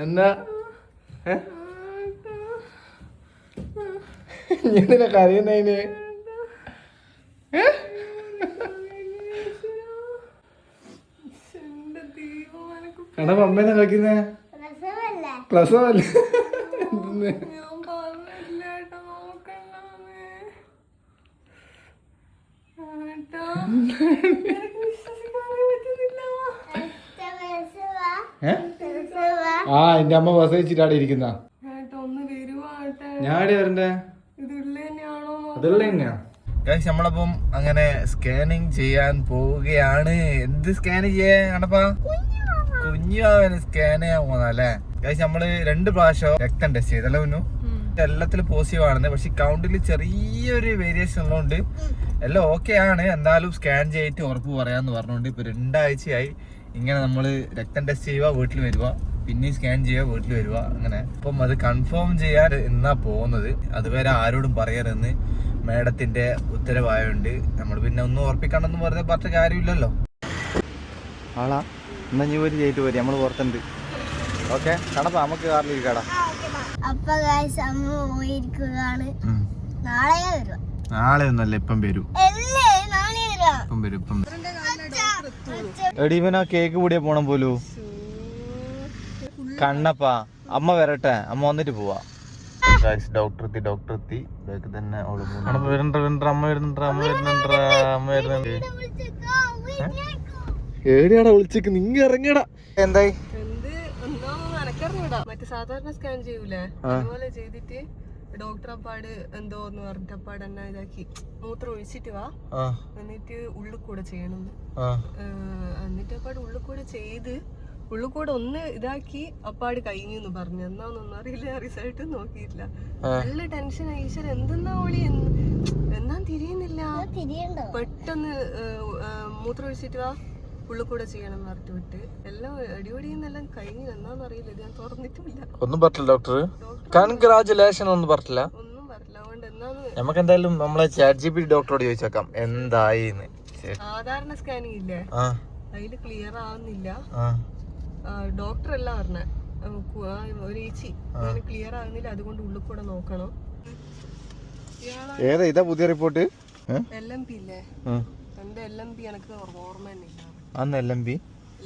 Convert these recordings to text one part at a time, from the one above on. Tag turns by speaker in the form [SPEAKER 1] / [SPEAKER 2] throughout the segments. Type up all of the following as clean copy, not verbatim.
[SPEAKER 1] എന്താ ഇങ്ങനെ കരയുന്നതിന്? എടാ അമ്മേനെ കളിക്കുന്നേ പ്രസവല്ലേ? ആ എന്റെ അമ്മ പ്രസവിച്ചിട്ടാണ് ഇരിക്കുന്ന. ഞാൻ വരണ്ടേ? അതുള്ള തന്നെയാ. നമ്മളപ്പം അങ്ങനെ സ്കാനിങ് ചെയ്യാൻ പോവുകയാണ്. എന്ത് സ്കാൻ ചെയ്യാൻ കണ്ടപ്പാ? കുഞ്ഞുവാവന് സ്കാൻ ചെയ്യാൻ പോന്നല്ലേ. നമ്മള് 2 പ്രാവശ്യം രക്തം ടെസ്റ്റ് ചെയ്തല്ലേ കുഞ്ഞു? എല്ലാത്തിലും പോസിറ്റീവ് ആണെന്ന്. പക്ഷെ കൗണ്ടിൽ ചെറിയൊരു വേരിയേഷൻ ഉള്ളതുകൊണ്ട് എല്ലാം ഓക്കെ ആണ്. എന്നാലും സ്കാൻ ചെയ്തിട്ട് ഉറപ്പ് പറയാന്ന് പറഞ്ഞുകൊണ്ട് ഇപ്പൊ 2 ആഴ്ചയായി ഇങ്ങനെ നമ്മള് രക്തം ടെസ്റ്റ് ചെയ്യുക, വീട്ടിൽ വരുക, പിന്നെ സ്കാൻ ചെയ്യുക, വീട്ടിൽ വരിക. അങ്ങനെ അപ്പം അത് കൺഫേം ചെയ്യാൻ എന്നാ പോകുന്നത്. അതുവരെ ആരോടും പറയരുതെന്ന് മേഡത്തിന്റെ ഉത്തരവായുണ്ട്. നമ്മൾ പിന്നെ ഒന്നും ഉറപ്പിക്കണമെന്ന് പറഞ്ഞ കാര്യമില്ലല്ലോ. ആളാ എന്നാ നീ ഒരു ചെയ്തിട്ട് പോരി, നമ്മള് പുറത്തുണ്ട്. ഓക്കെ കടപ്പാ, നമുക്ക് കാറിലിരിക്കാടാ. നാളെ ഒന്നല്ല, ഇപ്പം വരും. എടി ഇവനാ കേക്ക് കൂടിയാ പോണം പോലു. കണ്ണപ്പാ അമ്മ വരട്ടെ, അമ്മ വന്നിട്ട് പോവാ. ഡോക്ടർ എത്തി ബാക്ക് തന്നെ. അമ്മ വരുന്നുണ്ട്. ഏടിയാടാ വിളിച്ചേക്ക്? നിങ്ങ ഇറങ്ങിയടാ. എന്തായി?
[SPEAKER 2] മറ്റേ സാധാരണ സ്കാൻ ചെയ്യൂലേ, അതുപോലെ ചെയ്തിട്ട് ഡോക്ടർ അപ്പാട് എന്തോന്ന് പറഞ്ഞിട്ട് അപ്പാട് എന്നെ ഇതാക്കി മൂത്രം ഒഴിച്ചിട്ട് വാ, എന്നിട്ട് ഉള്ളിൽ കൂടെ ചെയ്യണം. എന്നിട്ട് അപ്പാട് ഉള്ളിൽ കൂടെ ചെയ്ത് ഉള്ളിൽ കൂടെ ഒന്ന് ഇതാക്കി അപ്പാട് കഴിഞ്ഞു പറഞ്ഞു. എന്നാന്നൊന്നും അറിയില്ല, റിസൾട്ട് നോക്കിയിട്ടില്ല. നല്ല ടെൻഷൻ. ഈശ്വരൻ എന്തെന്നാ ഓളി, എന്നാ തിരിയുന്നില്ല. പെട്ടെന്ന് മൂത്രം ഒഴിച്ചിട്ട് വാ, ഉള്ളിൽ കൂടെ ചെയ്യണം പറഞ്ഞിട്ട് വിട്ട്. എല്ലാം അടിപൊടിയെന്നെല്ലാം കഴിഞ്ഞു. എന്നാന്നറിയില്ല, ഞാൻ തുറന്നിട്ടില്ല.
[SPEAKER 1] ഒന്നും പറഞ്ഞില്ല ഡോക്ടർ? കൺഗ്രാജുലേഷൻ ഒന്നും പറഞ്ഞില്ല?
[SPEAKER 2] ഒന്നും പറഞ്ഞില്ല. അതുകൊണ്ട് എന്നാന്ന്
[SPEAKER 1] നമുക്ക് എന്തായാലും നമ്മളെ ChatGPT ഡോക്ടറോട് ചോദിച്ചേക്കാം എന്തായി.
[SPEAKER 2] സാധാരണ സ്കാനിങ് ഇല്ലേ, അതില് ക്ലിയർ ആവുന്നില്ല. ഡോക്ടർ അല്ല പറഞ്ഞ ഒരു ചേച്ചി, അങ്ങനെ ക്ലിയർ ആവുന്നില്ല, അതുകൊണ്ട് ഉള്ളിൽ കൂടെ നോക്കണം.
[SPEAKER 1] ഏതാ ഇതാ പുതിയ റിപ്പോർട്ട്?
[SPEAKER 2] LMP ഇല്ലേ, എന്റെ LMP എനിക്ക് ഓർമ്മ തന്നെ ഇല്ല.
[SPEAKER 1] LMP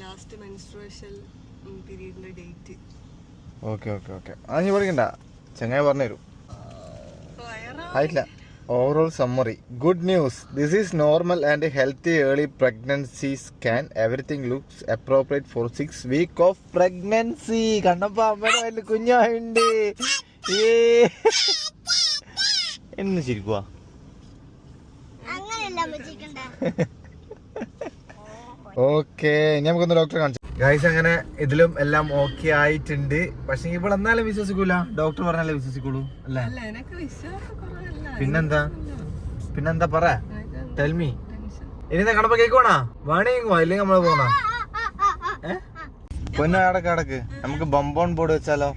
[SPEAKER 2] ലാസ്റ്റ് മെൻസ്ട്രുവേഷൻ പീരീഡിന്റെ ഡേറ്റ്.
[SPEAKER 1] ഓക്കെ അത് നീ പഠിക്കണ്ട, ചങ്ങായി പറഞ്ഞുതരും. ആയിട്ടില്ല. Overall summary. Good news. This is normal and healthy early pregnancy scan. Everything looks appropriate for 6 weeks of pregnancy. കണ്ണപ്പാ അമ്മേടെ വയറ്റിൽ കുഞ്ഞായുണ്ട്. എന്ന് ചിരിക്കുവാ? ഓക്കെ, ഇനി നമുക്കൊന്ന് ഡോക്ടറെ കാണിച്ചു. ഗൈസ് അങ്ങനെ ഇതിലും എല്ലാം ഓക്കെ ആയിട്ടുണ്ട്. പക്ഷെ ഇവിടെ എന്നാലും വിശ്വസിക്കൂല, ഡോക്ടർ പറഞ്ഞാലേ വിശ്വസിക്കുള്ളൂ അല്ലേ? പിന്നെന്താ പറ, ടെൽമി. ഇനി കണപ്പ കേക്കോണാ വേണേങ്ങോ, ഇല്ലെങ്കിൽ നമ്മള് പോണോ? പൊന്നു അടക്ക് നമുക്ക് ബംബോൺ ബോർഡ് വെച്ചാലോ?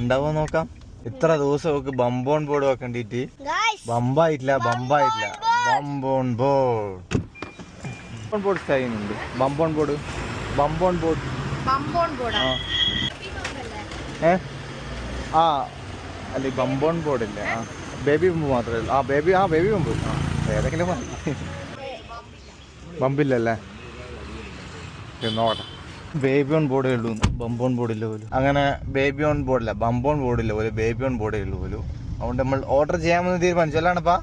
[SPEAKER 1] ഉണ്ടാവോ നോക്കാം. ഇത്ര ദിവസം ഒക്കെ ബംബോൺ ബോർഡ് വെക്കണ്ടിട്ട് ബമ്പായിട്ടില്ല. ബംബോൺ ബോർഡ് ചെയ്യുന്നുണ്ട്. ബംബോൺ ബോർഡ് അല്ല ബംബോൺ ബോർഡ് ഇല്ലേ? ബേബി ബമ്പ് മാത്രമേ ഉള്ളൂ. ബേബി ബമ്പ് ഏതെങ്കിലും ബമ്പില്ലല്ലേ? നോക്കട്ടെ. ബേബി ഓൺ ബോർഡേ ഉള്ളൂ, ബംബോൺ ബോർഡില്ല പോലും. അങ്ങനെ ബേബി ഓൺ ബോർഡില്ല, ബംബോൺ ബോർഡില്ല പോലും, ബേബി ഓൺ ബോർഡേ ഉള്ളൂ പോലും. അതുകൊണ്ട് നമ്മൾ ഓർഡർ ചെയ്യാമെന്ന് തീരുമാനിച്ചു അല്ലാണപ്പാ.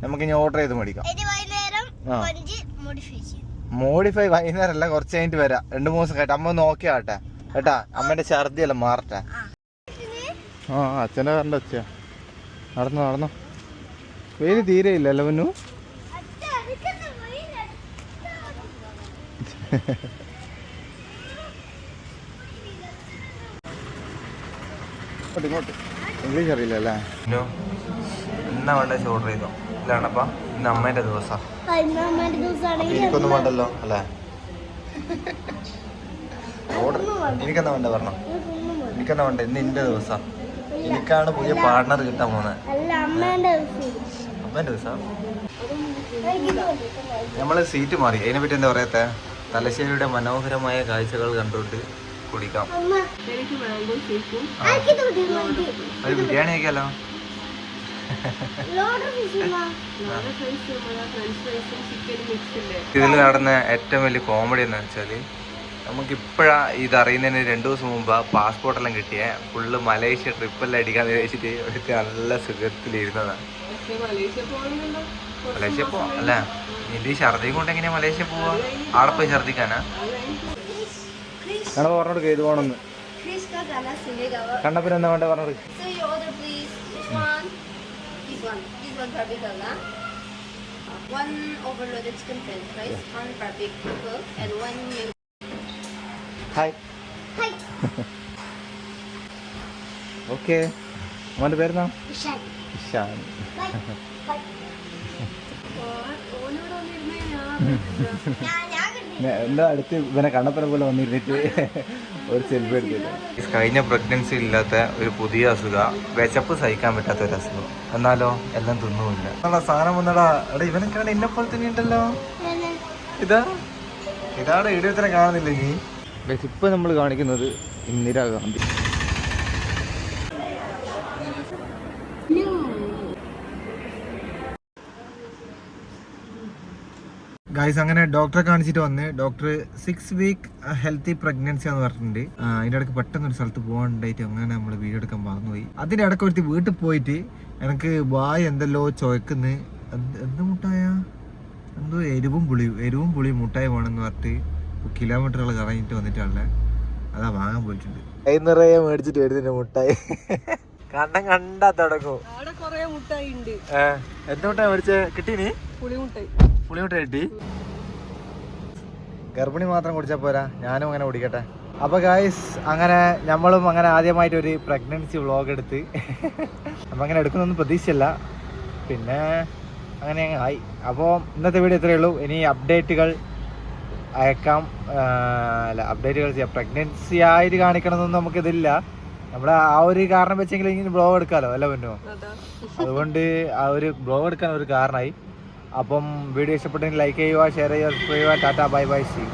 [SPEAKER 1] നമുക്ക് ഇനി ഓർഡർ ചെയ്ത് മേടിക്കാം. മോഡിഫൈ വൈകുന്നേരമല്ല, കുറച്ച് കഴിഞ്ഞിട്ട് വരാം. 2-3 ദിവസം കേട്ടോ. അമ്മ നോക്കിയാട്ടെ കേട്ടാ. അമ്മേന്റെ ഛർദിയല്ല മാറട്ടെ. അച്ഛനെ കണ്ട വെച്ചാ നടന്നോ. വെയില് തീരെ ഇല്ലല്ലോ പൊന്നു. ഇങ്ങോട്ട് ഇംഗ്ലീഷ് അറിയില്ലല്ലേ? എന്നാ വേണ്ട ഓർഡർ ചെയ്തോ ഇല്ലാണപ്പാ. ഇന്ന് അമ്മേന്റെ ദിവസം, എനിക്കൊന്നും വേണ്ടല്ലോ അല്ലേ? ഓർഡർ എനിക്കെന്നാ വേണ്ട പറഞ്ഞോ? എനിക്കെന്നാ വേണ്ട? ഇന്ന് എന്റെ ദിവസം, എനിക്കാണ് പുതിയ പാർട്ണർ കിട്ടാൻ പോകുന്നത്. അമ്മേന്റെ ദിവസം നമ്മള് സീറ്റ് മാറി. അതിനെ പറ്റി എന്താ പറയത്തെ? തലശ്ശേരിയുടെ മനോഹരമായ കാഴ്ചകൾ കണ്ടുകൊണ്ട് കുടിക്കാം.
[SPEAKER 2] എനിക്ക് മാംഗോ ഷേക്കും
[SPEAKER 1] ഒരു ബിരിയാണി ആക്കിയാലോ? ഇതിൽ നടന്ന ഏറ്റവും വലിയ കോമഡി എന്ന് വെച്ചാൽ നമുക്കിപ്പോഴാ ഇതറിയുന്നതിന് 2 ദിവസം മുമ്പ് പാസ്പോർട്ടെല്ലാം കിട്ടിയ ഫുള്ള് മലേഷ്യ ട്രിപ്പെല്ലാം അടിക്കാന്ന് വെച്ചിട്ട് അവർക്ക് നല്ല സുഖത്തിലിരുന്നതാണ്. മലേഷ്യ പോവാം അല്ല, നിന്റെ ഈ ഛർദിയും കൊണ്ട് എങ്ങനെയാ മലേഷ്യ പോവാ? ആടെ പോയി ഛർദിക്കാനാ? കണ പറഞ്ഞോട് ഏത് പോണെന്ന് കണ്ണപ്പിന് എന്താ വേണ്ട പറഞ്ഞോട്. ഹായ്. ഓക്കെ, മോൻ്റെ പേരെന്നാ? ഇഷാൻ. എന്താ അടുത്ത് ഇവനെ കണ്ണപ്പനെ പോലെ വന്നിരുന്നിട്ട് ഒരു സെൽഫി എടുത്തിട്ട്. കഴിഞ്ഞ പ്രഗ്നൻസി ഇല്ലാത്ത ഒരു പുതിയ അസുഖം, വിശപ്പ് സഹിക്കാൻ പറ്റാത്ത ഒരു അസുഖം. എന്നാലോ എല്ലാം തിന്നുമില്ല എന്നുള്ള സാധനം വന്നടാ. എടാ ഇവനൊക്കെ എന്നെ പോലെ തന്നെ ഉണ്ടല്ലോ. ഇതാണ് ഇടത്തരം കാണുന്നില്ല നീ. ഇപ്പൊ നമ്മൾ കാണിക്കുന്നത് ഇന്ദിരാഗാന്ധി. ഗൈസ് അങ്ങനെ ഡോക്ടറെ കാണിച്ചിട്ട് വന്ന് ഡോക്ടർ 6 വീക്ക് ഹെൽത്തി പ്രഗ്നൻസി എന്ന് പറഞ്ഞിട്ടുണ്ട്. അതിൻ്റെ ഇടയ്ക്ക് പെട്ടെന്ന് ഒരു സ്ഥലത്ത് പോകാണ്ടായിട്ട് അങ്ങനെ നമ്മൾ വീഡിയോ എടുക്കാൻ മറന്നുപോയി. അതിൻ്റെ ഇടയ്ക്ക് ഒരുത്തി വീട്ടിൽ പോയിട്ട് എനിക്ക് വായ എന്തെല്ലോ ചോയ്ക്കുന്നു. എന്ത് മുട്ടായ എന്തോ എരിവും പുളിയും മുട്ടായി വേണമെന്ന് പറഞ്ഞിട്ട് കിലോമീറ്ററുകൾ കറങ്ങിയിട്ട് വന്നിട്ടാണല്ലേ. അതാ വാങ്ങാൻ പോയിട്ടുണ്ട്. കൈ നിറയെ മേടിച്ചിട്ട് വരുന്നുണ്ട് മുട്ടായി. കണ്ടാ തുടങ്ങും. എന്താ മുട്ടായി മേടിച്ച കിട്ടീനി? പുളിമുട്ടായി കിട്ടി. ഗർഭിണി മാത്രം കുടിച്ചാൽ പോരാ, ഞാനും അങ്ങനെ കുടിക്കട്ടെ. അപ്പോൾ ഗായ്സ് അങ്ങനെ നമ്മളും അങ്ങനെ ആദ്യമായിട്ടൊരു പ്രഗ്നൻസി വ്ളോഗ് എടുത്ത് അപ്പം അങ്ങനെ എടുക്കുന്നൊന്നും പ്രതീക്ഷയില്ല. പിന്നെ അങ്ങനെ അങ്ങ് ആയി. അപ്പോൾ ഇന്നത്തെ വീഡിയോ ഇത്രയേ ഉള്ളൂ. ഇനി അപ്ഡേറ്റുകൾ അയക്കാം. അല്ല, അപ്ഡേറ്റുകൾ ചെയ്യാം. പ്രഗ്നൻസി ആയിട്ട് കാണിക്കണമെന്നൊന്നും നമുക്കിതില്ല. നമ്മുടെ ആ ഒരു കാരണം വെച്ചെങ്കിലും ഇങ്ങനെ ബ്ലോഗ് എടുക്കാമല്ലോ അല്ല പൊന്നോ. അതുകൊണ്ട് ആ ഒരു ബ്ലോഗ് എടുക്കാൻ ഒരു കാരണമായി. അപ്പം വീഡിയോ ഇഷ്ടപ്പെട്ടെങ്കിൽ ലൈക്ക് ചെയ്യുക, ഷെയർ ചെയ്യുക, സബ്സ്ക്രൈബ് ചെയ്യുക. Tata, bye bye, see.